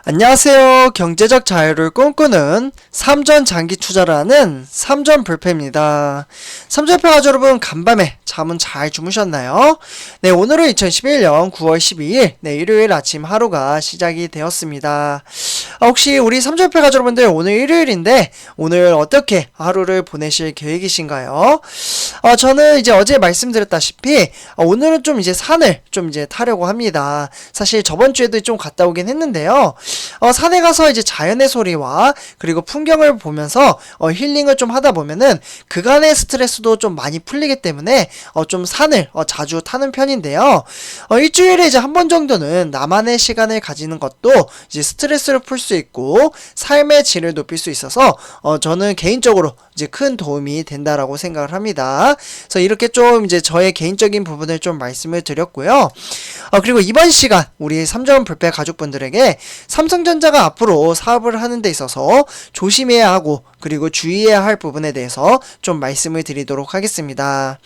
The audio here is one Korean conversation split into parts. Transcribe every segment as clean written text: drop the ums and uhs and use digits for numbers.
안녕하세요. 경제적 자유를 꿈꾸는 삼전 장기 투자를 하는 삼전 불패입니다. 삼전패 가족 여러분, 간밤에 잠은 잘 주무셨나요? 네, 오늘은 2011년 9월 12일 일요일 아침 하루가 시작이 되었습니다. 혹시 우리 삼전패 가족 여러분들, 오늘 일요일인데 오늘 어떻게 하루를 보내실 계획이신가요? 저는 이제 어제 말씀드렸다시피 오늘은 좀 이제 산을 좀 이제 타려고 합니다. 사실 저번 주에도 좀 갔다 오긴 했는데요. 산에 가서 이제 자연의 소리와 그리고 풍경을 보면서 힐링을 좀 하다 보면은 그간의 스트레스도 좀 많이 풀리기 때문에 좀 산을 자주 타는 편인데요. 일주일에 이제 한 번 정도는 나만의 시간을 가지는 것도 이제 스트레스를 풀 수 있고 삶의 질을 높일 수 있어서 저는 개인적으로 이제 큰 도움이 된다라고 생각을 합니다. 그래서 이렇게 좀 이제 저의 개인적인 부분을 좀 말씀을 드렸고요. 그리고 이번 시간 우리 삼전 불패 가족분들에게 삼성전자가 앞으로 사업을 하는 데 있어서 조심해야 하고 그리고 주의해야 할 부분에 대해서 좀 말씀을 드리도록 하겠습니다.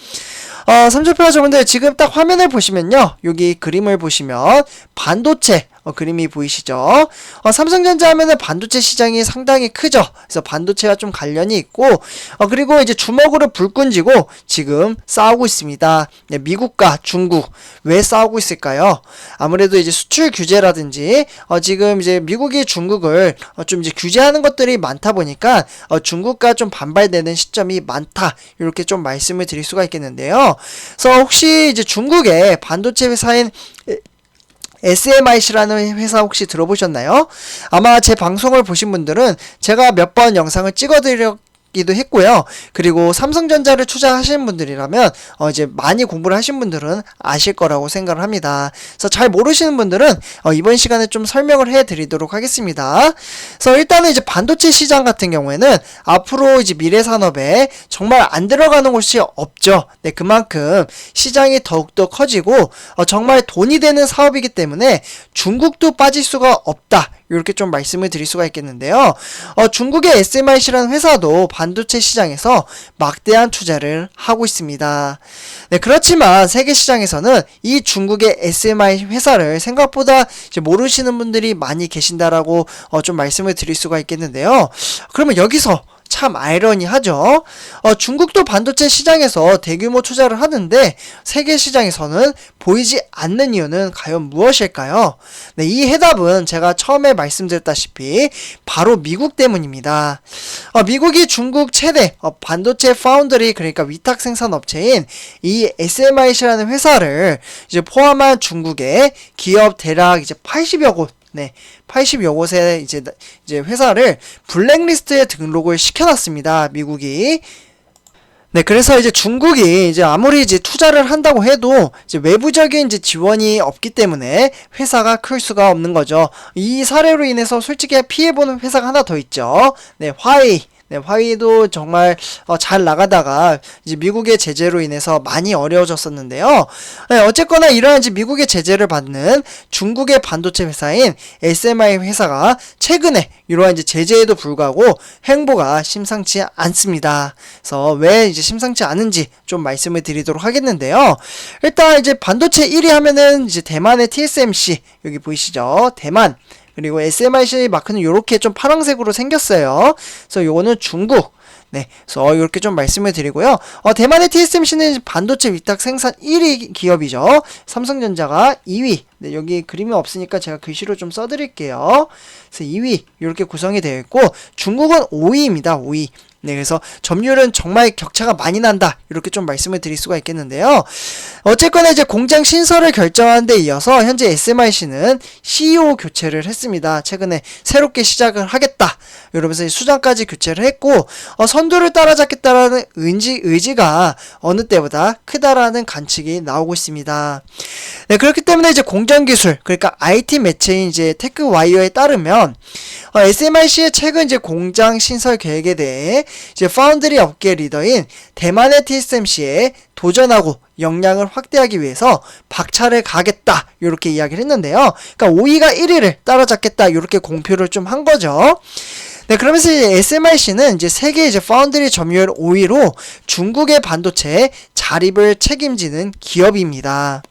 삼전패 가족분들, 지금 딱 화면을 보시면요, 여기 그림을 보시면 반도체 그림이 보이시죠? 삼성전자 하면은 반도체 시장이 상당히 크죠. 그래서 반도체와 좀 관련이 있고, 그리고 이제 주먹으로 불 끈지고 지금 싸우고 있습니다. 네, 미국과 중국. 왜 싸우고 있을까요? 아무래도 이제 수출 규제라든지, 지금 이제 미국이 중국을 좀 이제 규제하는 것들이 많다 보니까, 중국과 좀 반발되는 시점이 많다. 이렇게 좀 말씀을 드릴 수가 있겠는데요. 그래서 혹시 이제 중국의 반도체 회사인 SMIC라는 회사 혹시 들어보셨나요? 아마 제 방송을 보신 분들은 제가 몇 번 영상을 찍어드렸기도 했고요. 그리고 삼성전자를 투자하시는 분들이라면 이제 많이 공부를 하신 분들은 아실 거라고 생각을 합니다. 그래서 잘 모르시는 분들은 이번 시간에 좀 설명을 해드리도록 하겠습니다. 그래서 일단은 이제 반도체 시장 같은 경우에는 앞으로 이제 미래 산업에 정말 안 들어가는 곳이 없죠. 네, 그만큼 시장이 더욱더 커지고 정말 돈이 되는 사업이기 때문에 중국도 빠질 수가 없다. 이렇게 좀 말씀을 드릴 수가 있겠는데요. 중국의 SMIC라는 회사도 반도체 시장에서 막대한 투자를 하고 있습니다. 네, 그렇지만 세계 시장에서는 이 중국의 SMI 회사를 생각보다 이제 모르시는 분들이 많이 계신다라고 좀 말씀을 드릴 수가 있겠는데요. 그러면 여기서 참 아이러니하죠. 중국도 반도체 시장에서 대규모 투자를 하는데 세계 시장에서는 보이지 않는 이유는 과연 무엇일까요? 네, 이 해답은 제가 처음에 말씀드렸다시피 바로 미국 때문입니다. 미국이 중국 최대 반도체 파운드리, 그러니까 위탁 생산 업체인 이 SMIC라는 회사를 이제 포함한 중국의 기업 대략 이제 80여 곳, 네, 80여 곳의 이제 회사를 블랙리스트에 등록을 시켜놨습니다. 미국이. 네, 그래서 이제 중국이 이제 아무리 이제 투자를 한다고 해도 이제 외부적인 이제 지원이 없기 때문에 회사가 클 수가 없는 거죠. 이 사례로 인해서 솔직히 피해보는 회사가 하나 더 있죠. 네, 화웨이. 네, 화웨이도 정말 잘 나가다가 이제 미국의 제재로 인해서 많이 어려워졌었는데요. 네, 어쨌거나 이러한 이제 미국의 제재를 받는 중국의 반도체 회사인 SMI 회사가 최근에 이러한 이제 제재에도 불구하고 행보가 심상치 않습니다. 그래서 왜 이제 심상치 않은지 좀 말씀을 드리도록 하겠는데요. 일단 이제 반도체 1위 하면은 이제 대만의 TSMC, 여기 보이시죠? 대만. 그리고 SMIC 마크는 이렇게 좀 파란색으로 생겼어요. 그래서 요거는 중국. 네, 그래서 이렇게 좀 말씀을 드리고요. 대만의 TSMC는 반도체 위탁 생산 1위 기업이죠. 삼성전자가 2위. 네, 여기 그림이 없으니까 제가 글씨로 좀 써드릴게요. 그래서 2위 이렇게 구성이 되어 있고, 중국은 5위입니다. 5위. 네, 그래서 점유율은 정말 격차가 많이 난다. 이렇게 좀 말씀을 드릴 수가 있겠는데요. 어쨌거나 이제 공장 신설을 결정한 데 이어서 현재 SMIC는 CEO 교체를 했습니다. 최근에 새롭게 시작을 하겠다. 이러면서 수장까지 교체를 했고, 선두를 따라잡겠다라는 의지가 어느 때보다 크다라는 관측이 나오고 있습니다. 네, 그렇기 때문에 이제 공정기술, 그러니까 IT 매체인 이제 테크와이어에 따르면 SMIC의 최근 이제 공장 신설 계획에 대해 이제 파운드리 업계 리더인 대만의 TSMC에 도전하고 역량을 확대하기 위해서 박차를 가겠다, 이렇게 이야기를 했는데요. 그러니까 5위가 1위를 따라잡겠다, 이렇게 공표를 좀 한 거죠. 네, 그러면서 이제 SMIC는 이제 세계 이제 파운드리 점유율 5위로 중국의 반도체 자립을 책임지는 기업입니다.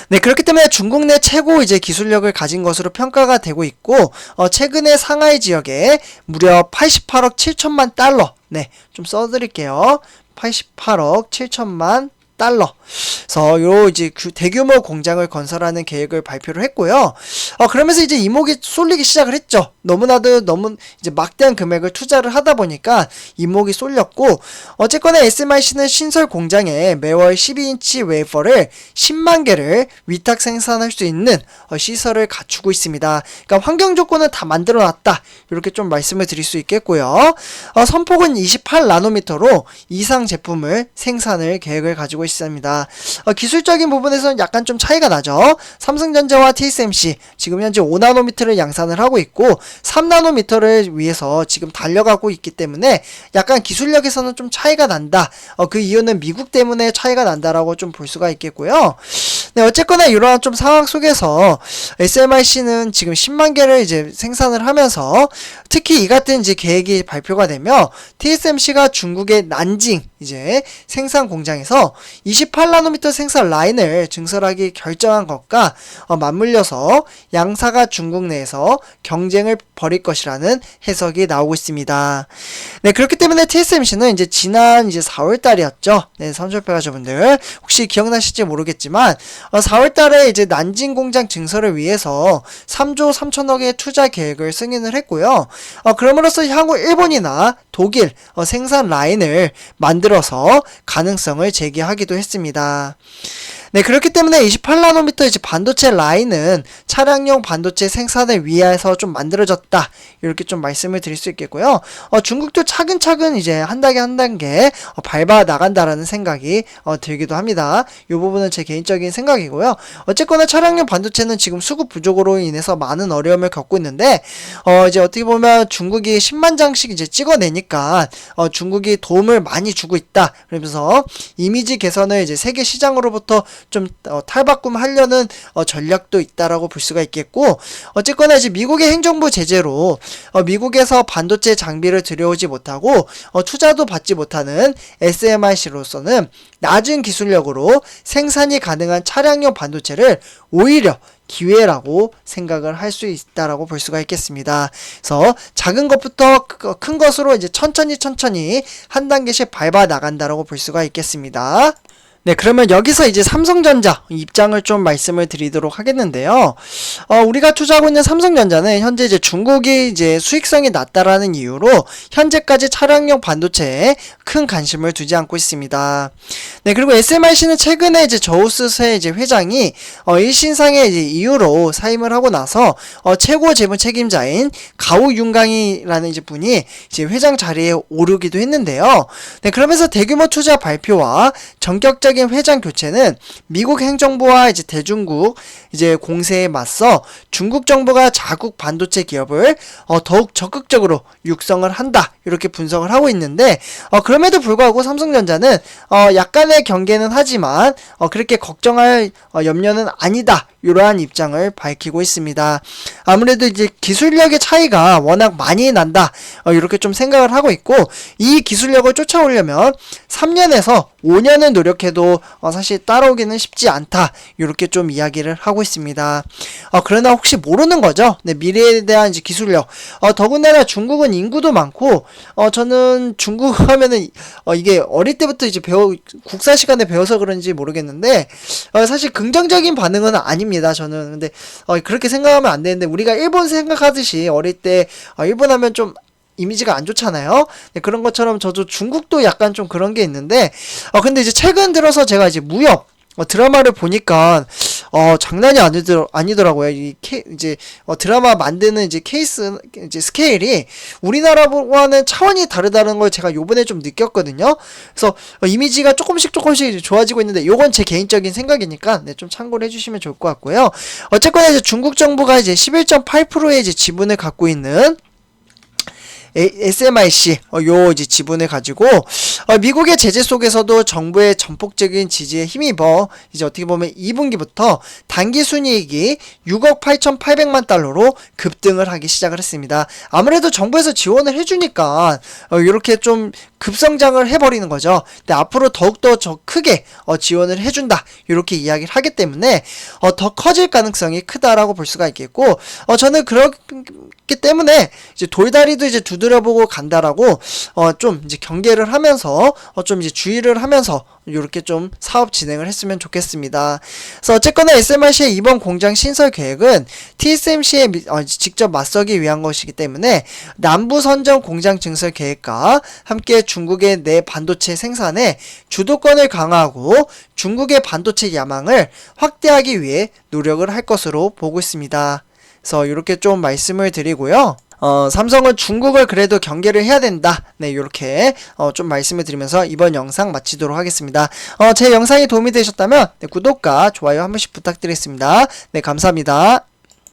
네, 그렇기 때문에 중국 내 최고 이제 기술력을 가진 것으로 평가가 되고 있고, 최근에 상하이 지역에 무려 88억 7천만 달러, 네, 좀 써드릴게요. 88억 7천만 달러. 그래서 요 이제 대규모 공장을 건설하는 계획을 발표를 했고요. 그러면서 이제 이목이 쏠리기 시작을 했죠. 너무 이제 막대한 금액을 투자를 하다 보니까 이목이 쏠렸고, 어쨌거나 SMIC는 신설 공장에 매월 12인치 웨이퍼를 10만 개를 위탁 생산할 수 있는 시설을 갖추고 있습니다. 그러니까 환경 조건은 다 만들어 놨다. 이렇게 좀 말씀을 드릴 수 있겠고요. 선폭은 28나노미터로 이상 제품을 생산을 계획을 가지고 있습니다. 기술적인 부분에서는 약간 좀 차이가 나죠. 삼성전자와 TSMC 지금 현재 5나노미터를 양산을 하고 있고 3나노미터를 위해서 지금 달려가고 있기 때문에 약간 기술력에서는 좀 차이가 난다. 그 이유는 미국 때문에 차이가 난다라고 좀 볼 수가 있겠고요. 네, 어쨌거나 이러한 좀 상황 속에서 SMIC는 지금 10만 개를 이제 생산을 하면서 특히 이 같은 이제 계획이 발표가 되며 TSMC가 중국의 난징 이제 생산 공장에서 28나노미터 생산 라인을 증설하기 결정한 것과 맞물려서 양사가 중국 내에서 경쟁을 벌일 것이라는 해석이 나오고 있습니다. 네, 그렇기 때문에 TSMC는 이제 지난 이제 4월 달이었죠. 네, 선출패가저분들 혹시 기억나실지 모르겠지만 4월 달에 이제 난징 공장 증설을 위해서 3조 3천억의 투자 계획을 승인을 했고요. 그럼으로써 향후 일본이나 독일 생산 라인을 만들어서 가능성을 제기하기도 했습니다. 네, 그렇기 때문에 28나노미터 이제 반도체 라인은 차량용 반도체 생산을 위해서 좀 만들어졌다. 이렇게 좀 말씀을 드릴 수 있겠고요. 중국도 차근차근 이제 한 단계 한 단계 밟아 나간다라는 생각이 들기도 합니다. 이 부분은 제 개인적인 생각이고요. 어쨌거나 차량용 반도체는 지금 수급 부족으로 인해서 많은 어려움을 겪고 있는데, 이제 어떻게 보면 중국이 10만 장씩 이제 찍어내니까, 중국이 도움을 많이 주고 있다. 그러면서 이미지 개선을 이제 세계 시장으로부터 좀 탈바꿈하려는 전략도 있다라고 볼 수가 있겠고, 어쨌거나 이제 미국의 행정부 제재로 미국에서 반도체 장비를 들여오지 못하고 투자도 받지 못하는 SMIC로서는 낮은 기술력으로 생산이 가능한 차량용 반도체를 오히려 기회라고 생각을 할 수 있다라고 볼 수가 있겠습니다. 그래서 작은 것부터 큰 것으로 이제 천천히 한 단계씩 밟아 나간다라고 볼 수가 있겠습니다. 네, 그러면 여기서 이제 삼성전자 입장을 좀 말씀을 드리도록 하겠는데요. 우리가 투자하고 있는 삼성전자는 현재 이제 중국이 이제 수익성이 낮다라는 이유로 현재까지 차량용 반도체에 큰 관심을 두지 않고 있습니다. 네, 그리고 SMIC는 최근에 이제 저우스의 이제 회장이 일신상의 이제 이유로 사임을 하고 나서 최고 재무 책임자인 가오 윤강이라는 이제 분이 이제 회장 자리에 오르기도 했는데요. 네, 그러면서 대규모 투자 발표와 전격적인 회장 교체는 미국 행정부와 이제 대중국 이제 공세에 맞서 중국 정부가 자국 반도체 기업을 더욱 적극적으로 육성을 한다. 이렇게 분석을 하고 있는데 그럼에도 불구하고 삼성전자는 약간의 경계는 하지만 그렇게 걱정할 염려는 아니다. 이러한 입장을 밝히고 있습니다. 아무래도 이제 기술력의 차이가 워낙 많이 난다. 이렇게 좀 생각을 하고 있고 이 기술력을 쫓아오려면 3년에서 5년은 노력해도 사실 따라오기는 쉽지 않다. 이렇게 좀 이야기를 하고 있습니다. 그러나 혹시 모르는 거죠. 네, 미래에 대한 이제 기술력. 더군다나 중국은 인구도 많고 저는 중국 하면은 이게 어릴 때부터 이제 국사 시간에 배워서 그런지 모르겠는데 사실 긍정적인 반응은 아닙니다. 저는 근데 그렇게 생각하면 안 되는데 우리가 일본 생각하듯이 어릴 때 일본 하면 좀 이미지가 안 좋잖아요. 네, 그런 것처럼 저도 중국도 약간 좀 그런 게 있는데 근데 이제 최근 들어서 제가 이제 무협 드라마를 보니까 장난이 아니더라고요. 이제 드라마 만드는 이제 케이스 이제 스케일이 우리나라와는 차원이 다르다는 걸 제가 요번에 좀 느꼈거든요. 그래서 이미지가 조금씩 좋아지고 있는데 요건 제 개인적인 생각이니까 네, 좀 참고를 해주시면 좋을 것 같고요. 어쨌거나 이제 중국 정부가 이제 11.8%의 이제 지분을 갖고 있는 SMIC 요 이제 지분을 가지고 미국의 제재 속에서도 정부의 전폭적인 지지에 힘입어 이제 어떻게 보면 2분기부터 단기 순이익이 6억 8,800만 달러로 급등을 하기 시작을 했습니다. 아무래도 정부에서 지원을 해주니까 이렇게 좀 급성장을 해버리는 거죠. 근데 앞으로 더욱더 크게 지원을 해준다 이렇게 이야기를 하기 때문에 더 커질 가능성이 크다라고 볼 수가 있겠고, 저는 그렇기 때문에 이제 돌다리도 이제 두드려보고 간다라고 좀 이제 경계를 하면서 좀 이제 주의를 하면서 이렇게 좀 사업 진행을 했으면 좋겠습니다. 그래서 어쨌거나 SMRC의 이번 공장 신설 계획은 TSMC에 직접 맞서기 위한 것이기 때문에 남부 선전 공장 증설 계획과 함께 중국의 내 반도체 생산에 주도권을 강화하고 중국의 반도체 야망을 확대하기 위해 노력을 할 것으로 보고 있습니다. 그래서 이렇게 좀 말씀을 드리고요. 삼성은 중국을 그래도 경계를 해야 된다. 네, 이렇게 좀 말씀을 드리면서 이번 영상 마치도록 하겠습니다. 제 영상이 도움이 되셨다면 네, 구독과 좋아요 한 번씩 부탁드리겠습니다. 네, 감사합니다.